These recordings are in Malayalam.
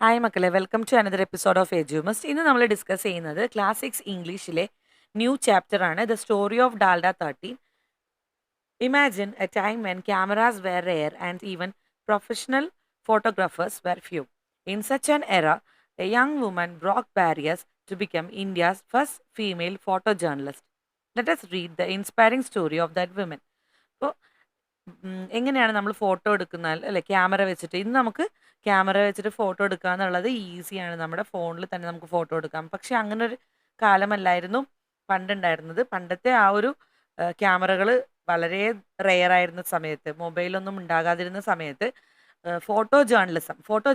ഹായ് മക്കളെ, welcome to another episode of Edumust. ഇന്ന് നമ്മൾ ഡിസ്കസ് ചെയ്യുന്നത് ക്ലാസ് 6 ഇംഗ്ലീഷിലെ ന്യൂ ചാപ്റ്റർ ആണ്, the story of Dalda 13. Imagine a time when cameras were rare and even professional photographers were few. In such an era, a young woman broke barriers to become India's first female photojournalist. Let us read the inspiring story of that woman. അപ്പോൾ എങ്ങനെയാണ് നമ്മൾ ഫോട്ടോ എടുക്കുന്നത് അല്ലെ, ക്യാമറ വെച്ചിട്ട്. ഇന്ന് നമുക്ക് ക്യാമറ വെച്ചിട്ട് ഫോട്ടോ എടുക്കുക എന്നുള്ളത് ഈസിയാണ്, നമ്മുടെ ഫോണിൽ തന്നെ നമുക്ക് ഫോട്ടോ എടുക്കാം. പക്ഷെ അങ്ങനെ ഒരു കാലമല്ലായിരുന്നു പണ്ടുണ്ടായിരുന്നത്. പണ്ടത്തെ ആ ഒരു ക്യാമറകൾ വളരെ റെയർ ആയിരുന്ന സമയത്ത്, മൊബൈലൊന്നും ഉണ്ടാകാതിരുന്ന സമയത്ത് ഫോട്ടോ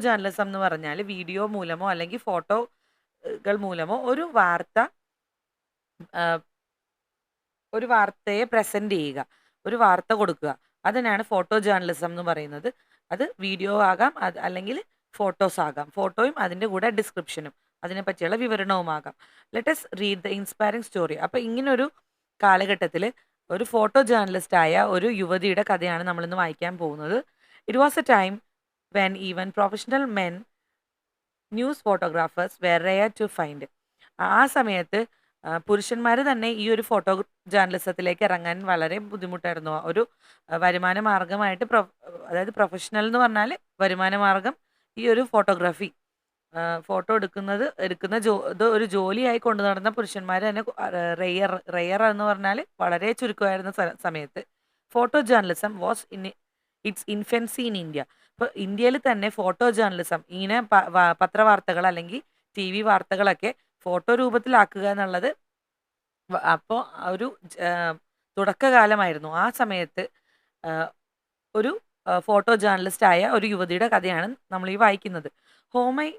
ജേർണലിസം എന്ന് പറഞ്ഞാൽ വീഡിയോ മൂലമോ അല്ലെങ്കിൽ ഫോട്ടോകൾ മൂലമോ ഒരു വാർത്തയെ പ്രസന്റ് ചെയ്യുക, ഒരു വാർത്ത കൊടുക്കുക. അതിനാണ് ഫോട്ടോ ജേർണലിസം എന്ന് പറയുന്നത്. അത് വീഡിയോ ആകാം, അല്ലെങ്കിൽ ഫോട്ടോസ് ആകാം. ഫോട്ടോയും അതിൻ്റെ കൂടെ ഡിസ്ക്രിപ്ഷനും അതിനെ പറ്റിയുള്ള വിവരണവുമാകാം. Let's read the inspiring story. അപ്പോൾ ഇങ്ങനൊരു കാലഘട്ടത്തിൽ ഒരു ഫോട്ടോ ജേർണലിസ്റ്റായ ഒരു യുവതിയുടെ കഥയാണ് നമ്മളിന്ന് വായിക്കാൻ പോകുന്നത്. It was a time when even professional men news photographers were rare to find. ആ സമയത്ത് പുരുഷന്മാർ തന്നെ ഈ ഒരു ഫോട്ടോ ജേർണലിസത്തിലേക്ക് ഇറങ്ങാൻ വളരെ ബുദ്ധിമുട്ടായിരുന്നു. ഒരു വരുമാന മാർഗമായിട്ട് അതായത് പ്രൊഫഷണൽ എന്ന് പറഞ്ഞാൽ വരുമാന മാർഗം ഈ ഒരു ഫോട്ടോഗ്രാഫി, ഫോട്ടോ ഇത് ഒരു ജോലിയായി കൊണ്ടു നടന്ന പുരുഷന്മാർ തന്നെ റെയർ എന്ന് പറഞ്ഞാൽ വളരെ ചുരുക്കമായിരുന്ന സമയത്ത് photo journalism was it's infancy in India. ഇപ്പോൾ ഇന്ത്യയിൽ തന്നെ ഫോട്ടോ ജേർണലിസം, ഇങ്ങനെ പത്രവാർത്തകൾ അല്ലെങ്കിൽ TV വാർത്തകളൊക്കെ ഫോട്ടോ രൂപത്തിലാക്കുക എന്നുള്ളത് അപ്പോൾ ഒരു തുടക്കകാലമായിരുന്നു. ആ സമയത്ത് ഒരു ഫോട്ടോ ജേർണലിസ്റ്റ് ആയ ഒരു യുവതിയുടെ കഥയാണ് നമ്മൾ ഈ വായിക്കുന്നത്. Homai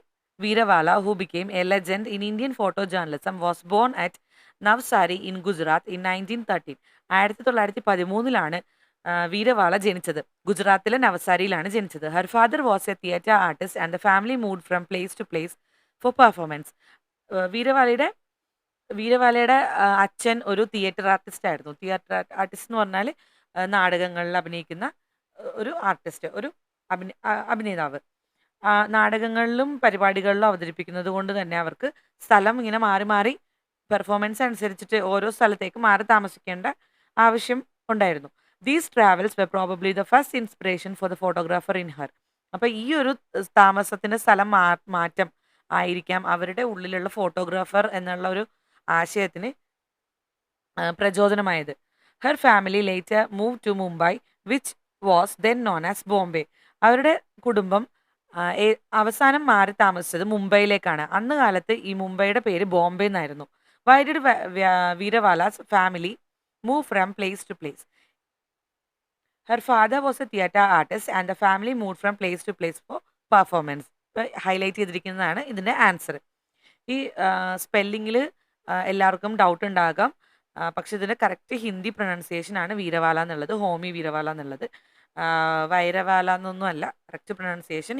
Vyarawalla, who became a legend in Indian photo journalism, was born at Navsari in Gujarat in 1913. 1913 Vyarawalla ജനിച്ചത്. ഗുജറാത്തിലെ നവസാരിയിലാണ് ജനിച്ചത്. Her father was a theatre artist and the family moved from place to place for performance. വീരവാലയുടെ അച്ഛൻ ഒരു തിയേറ്റർ ആർട്ടിസ്റ്റ് ആയിരുന്നു. തിയേറ്റർ ആർട്ടിസ്റ്റ് എന്ന് പറഞ്ഞാൽ നാടകങ്ങളിൽ അഭിനയിക്കുന്ന ഒരു ആർട്ടിസ്റ്റ്, ഒരു അഭിനേതാവ്. നാടകങ്ങളിലും പരിപാടികളിലും അവതരിപ്പിക്കുന്നത് കൊണ്ട് തന്നെ അവർക്ക് സ്ഥലം ഇങ്ങനെ മാറി മാറി പെർഫോമൻസ് അനുസരിച്ചിട്ട് ഓരോ സ്ഥലത്തേക്ക് മാറി താമസിക്കേണ്ട ആവശ്യം ഉണ്ടായിരുന്നു. ദീസ് ട്രാവൽസ് വെ probably the first inspiration for the photographer in her. അപ്പോൾ ഈ ഒരു താമസത്തിൻ്റെ സ്ഥലം മാറ്റം ആയിരിക്കാം അവരുടെ ഉള്ളിലുള്ള ഫോട്ടോഗ്രാഫർ എന്നുള്ള ഒരു ആശയത്തിന് പ്രചോദനമായത്. Her family later move to Mumbai which was then known as Bombay. അവരുടെ കുടുംബം അവസാനം മാറി താമസിച്ചത് മുംബൈയിലേക്കാണ്. അന്ന് കാലത്ത് ഈ മുംബൈയുടെ പേര് ബോംബെ എന്നായിരുന്നു. Why did Vyarawalla's family move from place to place? Her father was a theatre artist and the family move from place to place for performance. Highlight ചെയ്തിരിക്കുന്നതാണ് ഇതിൻ്റെ ആൻസർ. ഈ സ്പെല്ലിങ്ങിൽ എല്ലാവർക്കും ഡൗട്ട് ഉണ്ടാകാം, പക്ഷെ ഇതിൻ്റെ കറക്റ്റ് ഹിന്ദി പ്രൊനൗൺസിയേഷൻ ആണ് വീരവാല എന്നുള്ളത്, ഹോമി വീരവാല എന്നുള്ളത്. വൈരവാല എന്നൊന്നും അല്ല, കറക്റ്റ് പ്രൊനൗൺസിയേഷൻ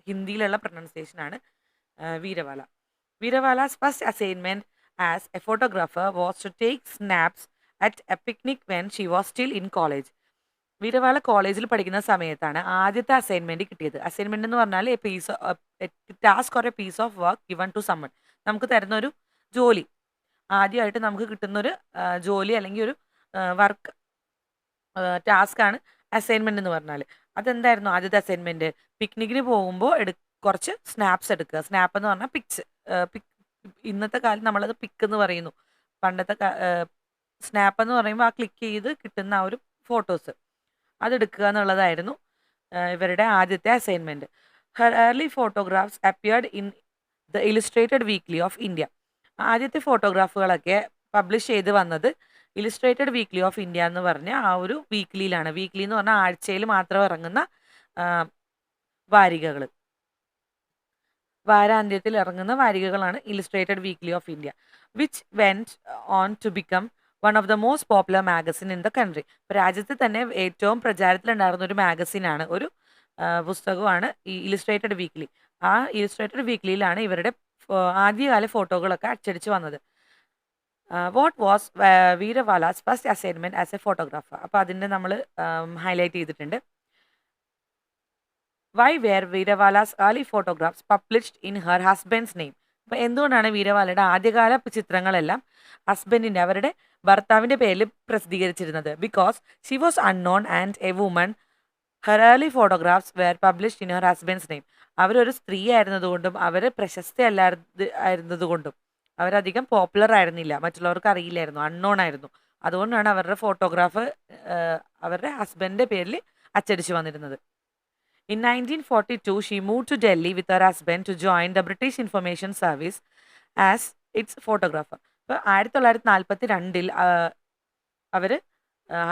ഹിന്ദിയിലുള്ള പ്രൊനൗൺസിയേഷൻ ആണ് Vyarawalla. Vyarawalla's first assignment as a photographer was to take snaps at a picnic when she was still in college. Vyarawalla കോളേജിൽ പഠിക്കുന്ന സമയത്താണ് ആദ്യത്തെ അസൈൻമെൻറ്റ് കിട്ടിയത്. അസൈൻമെൻറ്റ് എന്ന് പറഞ്ഞാൽ task or a piece of work given to someone. നമുക്ക് തരുന്ന ഒരു ജോലി, ആദ്യമായിട്ട് നമുക്ക് കിട്ടുന്നൊരു ജോലി അല്ലെങ്കിൽ ഒരു വർക്ക് ടാസ്ക്കാണ് അസൈൻമെൻറ്റ് എന്ന് പറഞ്ഞാൽ. അതെന്തായിരുന്നു ആദ്യത്തെ അസൈൻമെൻറ്റ്? പിക്നിക്കിന് പോകുമ്പോൾ കുറച്ച് സ്നാപ്സ് എടുക്കുക. സ്നാപ്പ് എന്ന് പറഞ്ഞാൽ പിക്സ്. ഇന്നത്തെ കാലം നമ്മളത് പിക്ക് എന്ന് പറയുന്നു. പണ്ടത്തെ സ്നാപ്പ് എന്ന് പറയുമ്പോൾ ആ ക്ലിക്ക് ചെയ്ത് കിട്ടുന്ന ആ ഒരു ഫോട്ടോസ് അതെടുക്കുക എന്നുള്ളതായിരുന്നു ഇവരുടെ ആദ്യത്തെ assignment. Har early photographs appeared in the illustrated weekly of India. ആദ്യത്തെ ഫോട്ടോഗ്രാഫുകളൊക്കെ പബ്ലിഷ് ചെയ്ത് വന്നത് ഇലിസ്ട്രേറ്റഡ് വീക്ക്ലി ഓഫ് ഇന്ത്യ എന്ന് പറഞ്ഞ ആ ഒരു വീക്ക്ലിയിലാണ്. വീക്ക്ലി എന്ന് പറഞ്ഞാൽ ആഴ്ചയിൽ മാത്രം ഇറങ്ങുന്ന വാരികകൾ, വാരാന്ത്യത്തിൽ ഇറങ്ങുന്ന വാരികകളാണ് illustrated weekly of India, which went on to become one of the most popular magazine in the country. രാജ്യത്ത് തന്നെ ഏറ്റവും പ്രചാരത്തിലുണ്ടായിരുന്ന ഒരു മാഗസിനാണ്, ഒരു പുസ്തകമാണ് ഈ ഇലിസ്ട്രേറ്റഡ് വീക്ക്ലി. ആ ഇലിസ്ട്രേറ്റഡ് വീക്ക്ലിയിലാണ് ഇവരുടെ ആദ്യകാല ഫോട്ടോകളൊക്കെ അച്ചടിച്ച് വന്നത്. What was Vyarawalla's first assignment as a photographer? അപ്പോൾ അതിൻ്റെ നമ്മൾ ഹൈലൈറ്റ് ചെയ്തിട്ടുണ്ട്. Why were Vyarawalla's early photographs published in her husband's name? അപ്പോൾ എന്തുകൊണ്ടാണ് വീരവാലയുടെ ആദ്യകാല ചിത്രങ്ങളെല്ലാം അവരുടെ ഭർത്താവിൻ്റെ പേരിൽ പ്രസിദ്ധീകരിച്ചിരുന്നത്? Because she was unknown and a woman. Her early photographs were published in her husband's name. അവരൊരു സ്ത്രീ ആയിരുന്നതുകൊണ്ടും അവർ ആയിരുന്നതുകൊണ്ടും അവരധികം പോപ്പുലർ ആയിരുന്നില്ല, മറ്റുള്ളവർക്ക് അറിയില്ലായിരുന്നു, അൺനോൺ ആയിരുന്നു. അതുകൊണ്ടാണ് അവരുടെ ഫോട്ടോഗ്രാഫ് അവരുടെ ഹസ്ബൻഡിൻ്റെ പേരിൽ അച്ചടിച്ചു വന്നിരുന്നത്. In 1942, she moved to Delhi with her husband to join the British Information Service as its photographer. അപ്പോൾ 1942 അവർ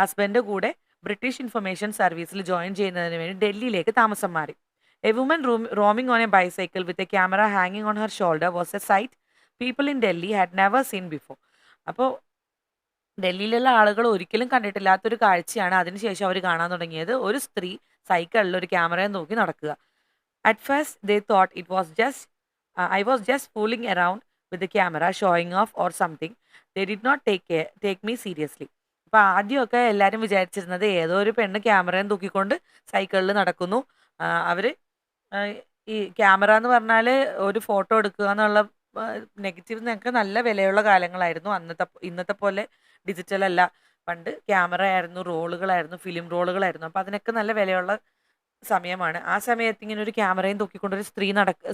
ഹസ്ബൻഡ് കൂടെ ബ്രിട്ടീഷ് ഇൻഫർമേഷൻ സർവീസിൽ ജോയിൻ ചെയ്യുന്നതിന് വേണ്ടി ഡൽഹിയിലേക്ക് താമസം മാറി. A woman roaming on a bicycle with a camera ഹാങ്ങിങ് on her shoulder was a sight people in Delhi had never seen before. അപ്പോൾ ഡൽഹിയിലുള്ള ആളുകൾ ഒരിക്കലും കണ്ടിട്ടില്ലാത്തൊരു കാഴ്ചയാണ് അതിനുശേഷം അവർ കാണാൻ തുടങ്ങിയത്. ഒരു സ്ത്രീ സൈക്കിളിൽ ഒരു ക്യാമറയെ നോക്കി നടക്കുക. At first they thought it was just I was just fooling around with the camera showing off or something. They did not take me seriously. അപ്പോൾ ആദ്യമൊക്കെ എല്ലാവരും വിചാരിച്ചിരുന്നത് ഏതോ ഒരു പെണ്ണ് ക്യാമറയും തൂക്കിക്കൊണ്ട് സൈക്കിളിൽ നടക്കുന്നു. അവർ ഈ ക്യാമറ എന്ന് പറഞ്ഞാൽ ഒരു ഫോട്ടോ എടുക്കുക എന്നുള്ള നെഗറ്റീവ്സിനൊക്കെ നല്ല വിലയുള്ള കാലങ്ങളായിരുന്നു. ഇന്നത്തെ പോലെ ഡിജിറ്റൽ അല്ല. പണ്ട് ക്യാമറ ആയിരുന്നു, റോളുകളായിരുന്നു, ഫിലിം റോളുകളായിരുന്നു. അപ്പോൾ അതിനൊക്കെ നല്ല വിലയുള്ള സമയമാണ്. ആ സമയത്ത് ഇങ്ങനെ ഒരു ക്യാമറയും തൂക്കിക്കൊണ്ട് ഒരു സ്ത്രീ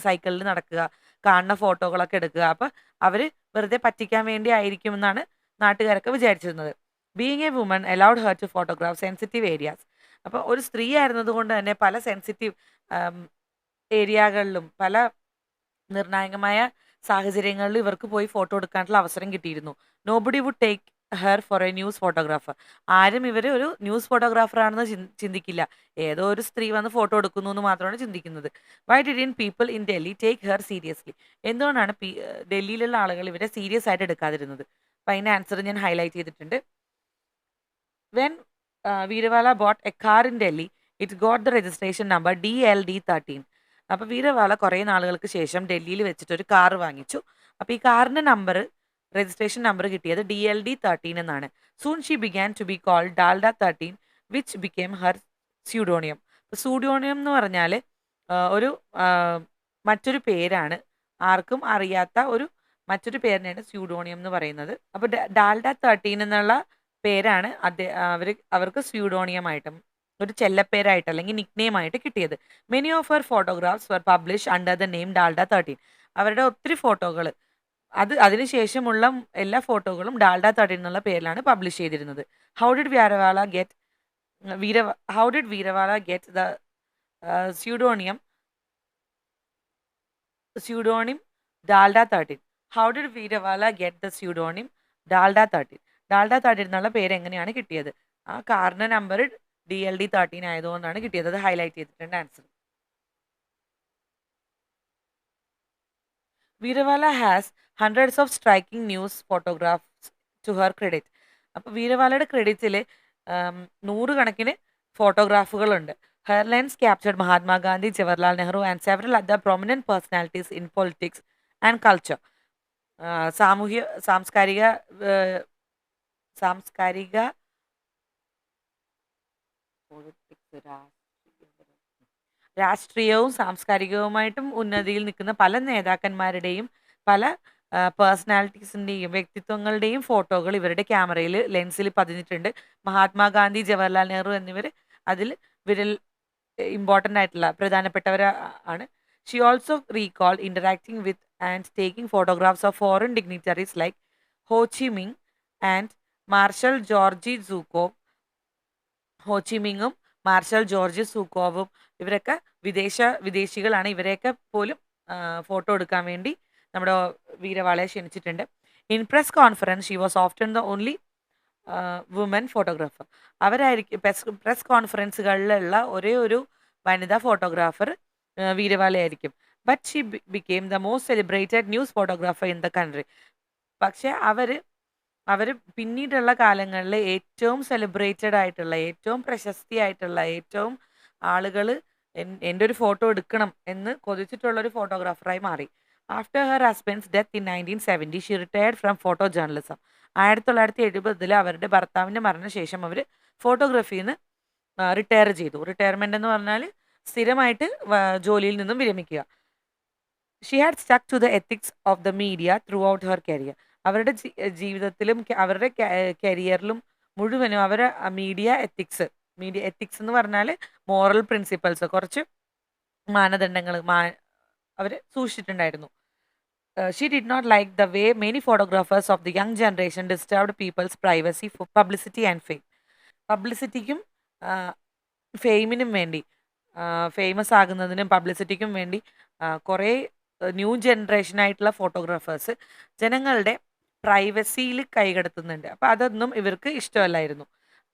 സൈക്കിളിൽ നടക്കുക, കാണുന്ന ഫോട്ടോകളൊക്കെ എടുക്കുക. അപ്പോൾ അവർ വെറുതെ പറ്റിക്കാൻ വേണ്ടി ആയിരിക്കും എന്നാണ് നാട്ടുകാരൊക്കെ വിചാരിച്ചിരുന്നത്. Being a woman allowed her to photograph sensitive areas. അപ്പോൾ ഒരു സ്ത്രീ ആയിരുന്നത് കൊണ്ട് തന്നെ പല സെൻസിറ്റീവ് ഏരിയകളിലും പല നിർണായകമായ സാഹചര്യങ്ങളിൽ ഇവർക്ക് പോയി ഫോട്ടോ എടുക്കാനുള്ള അവസരം കിട്ടിയിരുന്നു. Nobody would take her for a news photographer. ആരും ഇവർ ഒരു ന്യൂസ് ഫോട്ടോഗ്രാഫർ ആണെന്ന് ചിന്തിക്കില്ല. ഏതോ ഒരു സ്ത്രീ വന്ന് ഫോട്ടോ എടുക്കുന്നു എന്ന് മാത്രമാണ് ചിന്തിക്കുന്നത്. Why didn't people in Delhi take her seriously? എന്തുകൊണ്ടാണ് ഡൽഹിയിലുള്ള ആളുകൾ ഇവരെ സീരിയസ് ആയിട്ട് എടുക്കാതിരുന്നത്? അപ്പം അതിൻ്റെ ആൻസർ ഞാൻ ഹൈലൈറ്റ് ചെയ്തിട്ടുണ്ട്. When Vyarawalla bought a car in Delhi it got the registration number DLD13. അപ്പോൾ വീരവാല കുറേ നാളുകൾക്ക് ശേഷം ഡൽഹിയിൽ വെച്ചിട്ട് ഒരു കാർ വാങ്ങിച്ചു. അപ്പോൾ ഈ കാറിൻ്റെ രജിസ്ട്രേഷൻ നമ്പർ കിട്ടിയത് DLD13 എന്നാണ്. Soon she began to be called Dalda 13 which became her pseudonym. Pseudonym എന്ന് പറഞ്ഞാൽ ഒരു മറ്റൊരു പേരാണ്, ആർക്കും അറിയാത്ത ഒരു മറ്റൊരു പേരിനെയാണ് സ്യൂഡോണിയം എന്ന് പറയുന്നത്. അപ്പോൾ ഡാൽഡ 13 എന്നുള്ള പേരാണ് അവർക്ക് സ്യൂഡോണിയമായിട്ടും ഒരു ചെല്ലപ്പേരായിട്ട് അല്ലെങ്കിൽ നിക്നെയിം ആയിട്ട് കിട്ടിയത്. Many of her photographs were publish under the name Dalda 13. അവരുടെ ഒത്തിരി ഫോട്ടോകൾ അതിനുശേഷമുള്ള എല്ലാ ഫോട്ടോകളും ഡാൽഡ 13 എന്നുള്ള പേരിലാണ് പബ്ലിഷ് ചെയ്തിരുന്നത്. How did Vyarawalla get the pseudonym Dalda 13? How did Vyarawalla get the pseudonym Dalda 13? Dalda 13 എന്നുള്ള പേര് എങ്ങനെയാണ് കിട്ടിയത്? ആ കാറിന്റെ നമ്പർ DLD13 ആയതുകൊണ്ടാണ് കിട്ടിയത്. അത് ഹൈലൈറ്റ് ചെയ്തിട്ടുണ്ട് answer. വീരവാല has hundreds of striking news photographs to her credit. അപ്പോൾ വീരവാലയുടെ ക്രെഡിറ്റിൽ 100 കണക്കിന് ഫോട്ടോഗ്രാഫുകളുണ്ട്. Her lens captured Mahatma Gandhi, Jawaharlal Nehru and several other prominent personalities in politics and culture. സാംസ്കാരിക രാഷ്ട്രീയവും സാംസ്കാരികവുമായിട്ടും ഉന്നതിയിൽ നിൽക്കുന്ന പല നേതാക്കന്മാരുടെയും പല പേഴ്സണാലിറ്റീസിൻ്റെയും വ്യക്തിത്വങ്ങളുടെയും ഫോട്ടോകൾ ഇവരുടെ ക്യാമറയിൽ ലെൻസിൽ പതിഞ്ഞിട്ടുണ്ട്. മഹാത്മാഗാന്ധി, ജവഹർലാൽ നെഹ്റു എന്നിവർ അതിൽ ഇമ്പോർട്ടൻ്റ് ആയിട്ടുള്ള പ്രധാനപ്പെട്ടവരാണ്. She also recalled interacting with and taking photographs of foreign dignitaries like Ho Chi Minh and Marshal Georgy Zhukov. ഹോച്ചിമിങ്ങും മാർഷൽ ജോർജ് സൂക്കോവും ഇവരൊക്കെ വിദേശികളാണ്. ഇവരെയൊക്കെ പോലും ഫോട്ടോ എടുക്കാൻ വേണ്ടി നമ്മുടെ വീരവാളയെ ക്ഷണിച്ചിട്ടുണ്ട്. In press conference she was often the only woman photographer. അവരായിരിക്കും പ്രസ് കോൺഫറൻസുകളിലുള്ള ഒരേ ഒരു വനിതാ ഫോട്ടോഗ്രാഫർ വീരവാലയായിരിക്കും. But she became the most celebrated news photographer in the country. പക്ഷേ അവർ പിന്നീടുള്ള കാലങ്ങളിൽ ഏറ്റവും സെലിബ്രേറ്റഡ് ആയിട്ടുള്ള, ഏറ്റവും പ്രശസ്തിയായിട്ടുള്ള, ഏറ്റവും ആളുകൾ എൻ്റെ ഒരു ഫോട്ടോ എടുക്കണം എന്ന് കൊതിച്ചിട്ടുള്ള ഒരു ഫോട്ടോഗ്രാഫറായി മാറി. After her husband's death in 1970 she retired from photo journalism. 1970 അവരുടെ ഭർത്താവിൻ്റെ മരണശേഷം അവർ ഫോട്ടോഗ്രാഫിയിൽ നിന്ന് റിട്ടയർ ചെയ്തു. റിട്ടയർമെൻ്റ് എന്ന് പറഞ്ഞാൽ സ്ഥിരമായിട്ട് ജോലിയിൽ നിന്നും വിരമിക്കുക. She had stuck to the ethics of the media throughout her career. അവരുടെ ജീവിതത്തിലും അവരുടെ കരിയറിലും മുഴുവനും അവർ മീഡിയ എത്തിക്സ് എന്ന് പറഞ്ഞാൽ മോറൽ പ്രിൻസിപ്പൽസ്, കുറച്ച് മാനദണ്ഡങ്ങൾ അവർ സൂക്ഷിച്ചിട്ടുണ്ടായിരുന്നു. She did not like the way many photographers of the young generation disturbed people's privacy for publicity and fame. പബ്ലിസിറ്റിക്കും ഫെയിമിനും വേണ്ടി, ഫേമസ് ആകുന്നതിനും പബ്ലിസിറ്റിക്കും വേണ്ടി കുറേ ന്യൂ ജനറേഷനായിട്ടുള്ള ഫോട്ടോഗ്രാഫേഴ്സ് ജനങ്ങളുടെ പ്രൈവസിയിൽ കൈകടത്തുന്നുണ്ട്. അപ്പോൾ അതൊന്നും ഇവർക്ക് ഇഷ്ടമല്ലായിരുന്നു.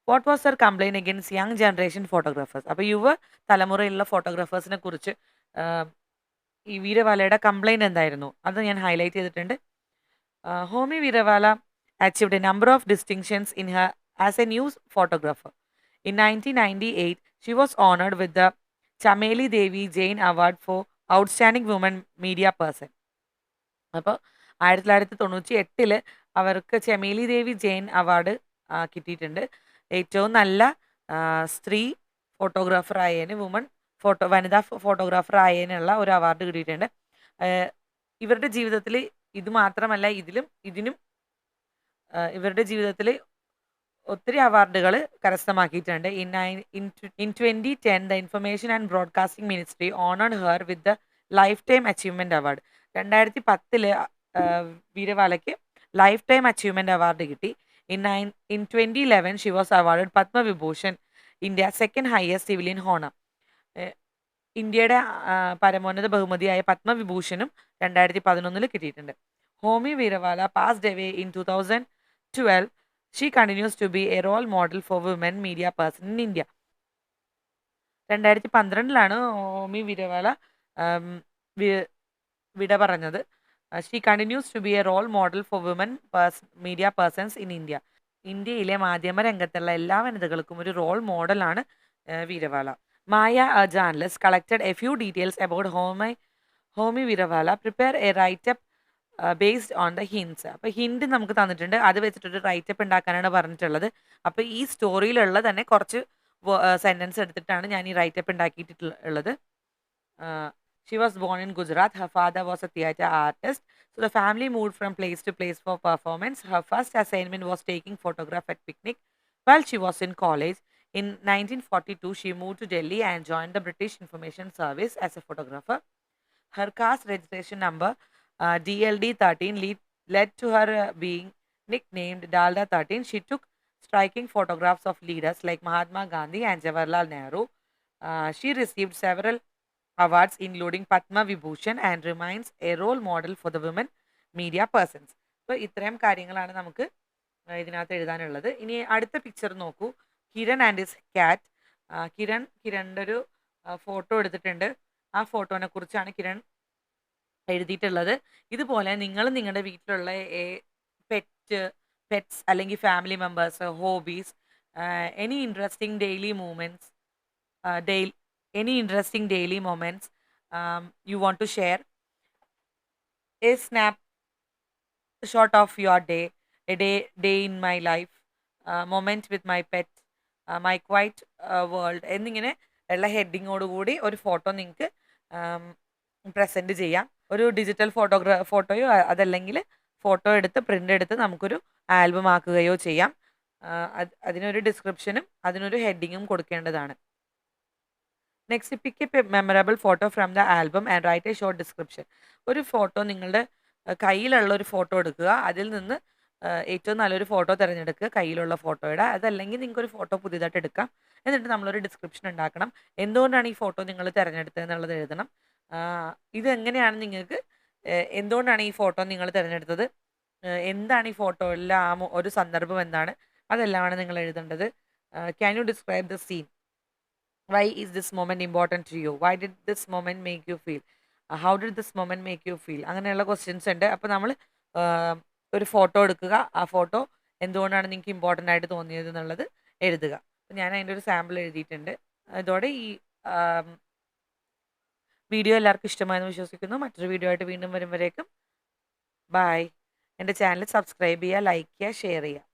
What was their complaint against young generation photographers? അപ്പോൾ യുവ തലമുറയിലുള്ള ഫോട്ടോഗ്രാഫേഴ്സിനെ കുറിച്ച് ഈ വീരവാലയുടെ കംപ്ലൈൻറ്റ് എന്തായിരുന്നു? അത് ഞാൻ ഹൈലൈറ്റ് ചെയ്തിട്ടുണ്ട്. Homai Vyarawalla achieved a number of distinctions in her as a news photographer. In 1998, she was honored with the Chameli Devi Jain Award for Outstanding Women Media Person. അപ്പോൾ 1998 അവർക്ക് ചെമേലി ദേവി ജെയിൻ അവാർഡ് കിട്ടിയിട്ടുണ്ട്. ഏറ്റവും നല്ല സ്ത്രീ ഫോട്ടോഗ്രാഫർ ആയതിന്, വനിതാ ഫോട്ടോഗ്രാഫർ ആയതിനുള്ള ഒരു അവാർഡ് കിട്ടിയിട്ടുണ്ട്. ഇവരുടെ ജീവിതത്തിൽ ഇത് മാത്രമല്ല, ഇതിനും ഇവരുടെ ജീവിതത്തിൽ ഒത്തിരി അവാർഡുകൾ കരസ്ഥമാക്കിയിട്ടുണ്ട്. In 2010 the information and broadcasting ministry honoured her with the life time achievement award. 2010 വീരവാലയ്ക്ക് ലൈഫ് ടൈം അച്ചീവ്മെന്റ് അവാർഡ് കിട്ടി. In 2011 she was awarded Padma Vibhushan, India second highest civilian honour. ഇന്ത്യയുടെ പരമോന്നത ബഹുമതിയായ പത്മവിഭൂഷണും 2011 കിട്ടിയിട്ടുണ്ട്. Homai Vyarawalla passed away in 2012. She continues to be a role model for women media person in India. 2012 Homai Vyarawalla വിട പറഞ്ഞത്. She continues to be a role model for women media persons in India. ഇന്ത്യയിലെ മാധ്യമ രംഗത്തുള്ള എല്ലാ വനിതകൾക്കും ഒരു റോൾ മോഡലാണ് Vyarawalla. Maya, a journalist, collected a few details about Homai Vyarawalla. Prepare a write up based on the hints. അപ്പോൾ ഹിൻഡ് നമുക്ക് തന്നിട്ടുണ്ട്, അത് വെച്ചിട്ടൊരു റൈറ്റപ്പ് ഉണ്ടാക്കാനാണ് പറഞ്ഞിട്ടുള്ളത്. അപ്പോൾ ഈ സ്റ്റോറിയിലുള്ള തന്നെ കുറച്ച് സെൻറ്റൻസ് എടുത്തിട്ടാണ് ഞാൻ ഈ റൈറ്റപ്പ് ഉണ്ടാക്കിയിട്ടുള്ളത്. She was born in Gujarat. Her father was a theatre artist. So the family moved from place to place for performance. Her first assignment was taking photograph at picnic while she was in college. In 1942, she moved to Delhi and joined the British Information Service as a photographer. Her caste registration number DLD 13 led to her being nicknamed Dalda 13. She took striking photographs of leaders like Mahatma Gandhi and Jawaharlal Nehru. She received several awards including Padma Vibhushan and remains a role model for the women media persons. അപ്പോൾ ഇത്രയും കാര്യങ്ങളാണ് നമുക്ക് ഇതിനകത്ത് എഴുതാനുള്ളത്. ഇനി അടുത്ത പിക്ചർ നോക്കൂ. Kiran and his cat. കിരണിൻ്റെ ഒരു ഫോട്ടോ എടുത്തിട്ടുണ്ട്. ആ ഫോട്ടോനെ കുറിച്ചാണ് കിരൺ എഴുതിയിട്ടുള്ളത്. ഇതുപോലെ നിങ്ങൾ നിങ്ങളുടെ വീട്ടിലുള്ള പെറ്റ്സ് അല്ലെങ്കിൽ family members, hobbies, any interesting daily movements you want to share. A snapshot of your day, a day in my life, moment with my pet, my quiet world എന്നിങ്ങനെ ഉള്ള ഹെഡിങ്ങോടുകൂടി ഒരു ഫോട്ടോ നിങ്ങൾക്ക് പ്രസൻറ്റ് ചെയ്യാം. ഒരു ഡിജിറ്റൽ ഫോട്ടോയോ അതല്ലെങ്കിൽ ഫോട്ടോ എടുത്ത് പ്രിൻ്റ് എടുത്ത് നമുക്കൊരു ആൽബം ആക്കുകയോ ചെയ്യാം. അതിനൊരു ഡിസ്ക്രിപ്ഷനും അതിനൊരു ഹെഡിങ്ങും കൊടുക്കേണ്ടതാണ്. Next, pick A memorable photo from the album and write a short description. ഒരു ഫോട്ടോ, നിങ്ങളുടെ കയ്യിലുള്ള ഒരു ഫോട്ടോ എടുക്കുക, അതിൽ നിന്ന് ഏറ്റവും നല്ലൊരു ഫോട്ടോ തിരഞ്ഞെടുക്കുക, കയ്യിലുള്ള ഫോട്ടോയുടെ. അതല്ലെങ്കിൽ നിങ്ങൾക്കൊരു ഫോട്ടോ പുതിയതായിട്ട് എടുക്കാം. എന്നിട്ട് നമ്മളൊരു ഡിസ്ക്രിപ്ഷൻ ഉണ്ടാക്കണം. എന്തുകൊണ്ടാണ് ഈ ഫോട്ടോ നിങ്ങൾ തിരഞ്ഞെടുത്തത് എന്നുള്ളത് എഴുതണം. ഇതെങ്ങനെയാണ് നിങ്ങൾക്ക്, എന്തുകൊണ്ടാണ് ഈ ഫോട്ടോ നിങ്ങൾ തിരഞ്ഞെടുത്തത്, എന്താണ് ഈ ഫോട്ടോയിലെ ഒരു സന്ദർഭം എന്താണ്, അതെല്ലാമാണ് നിങ്ങൾ എഴുതേണ്ടത്. Can you describe the scene? Why is this moment important to you? Why did this moment make you feel? How did this moment make you feel? അങ്ങനെയുള്ള ക്വസ്റ്റ്യൻസ് ഉണ്ട്. അപ്പോൾ നമ്മൾ ഒരു ഫോട്ടോ എടുക്കുക, ആ ഫോട്ടോ എന്തുകൊണ്ടാണ് നിങ്ങൾക്ക് ഇമ്പോർട്ടൻ്റ് ആയിട്ട് തോന്നിയത് എന്നുള്ളത് എഴുതുക. അപ്പോൾ ഞാൻ അതിൻ്റെ ഒരു സാമ്പിൾ എഴുതിയിട്ടുണ്ട്. ഇതോടെ ഈ വീഡിയോ എല്ലാവർക്കും ഇഷ്ടമായെന്ന് വിശ്വസിക്കുന്നു. മറ്റൊരു വീഡിയോ ആയിട്ട് വീണ്ടും വരുമ്പോഴേക്കും ബൈ. എൻ്റെ ചാനൽ സബ്സ്ക്രൈബ് ചെയ്യുക, ലൈക്ക് ചെയ്യുക, ഷെയർ ചെയ്യുക.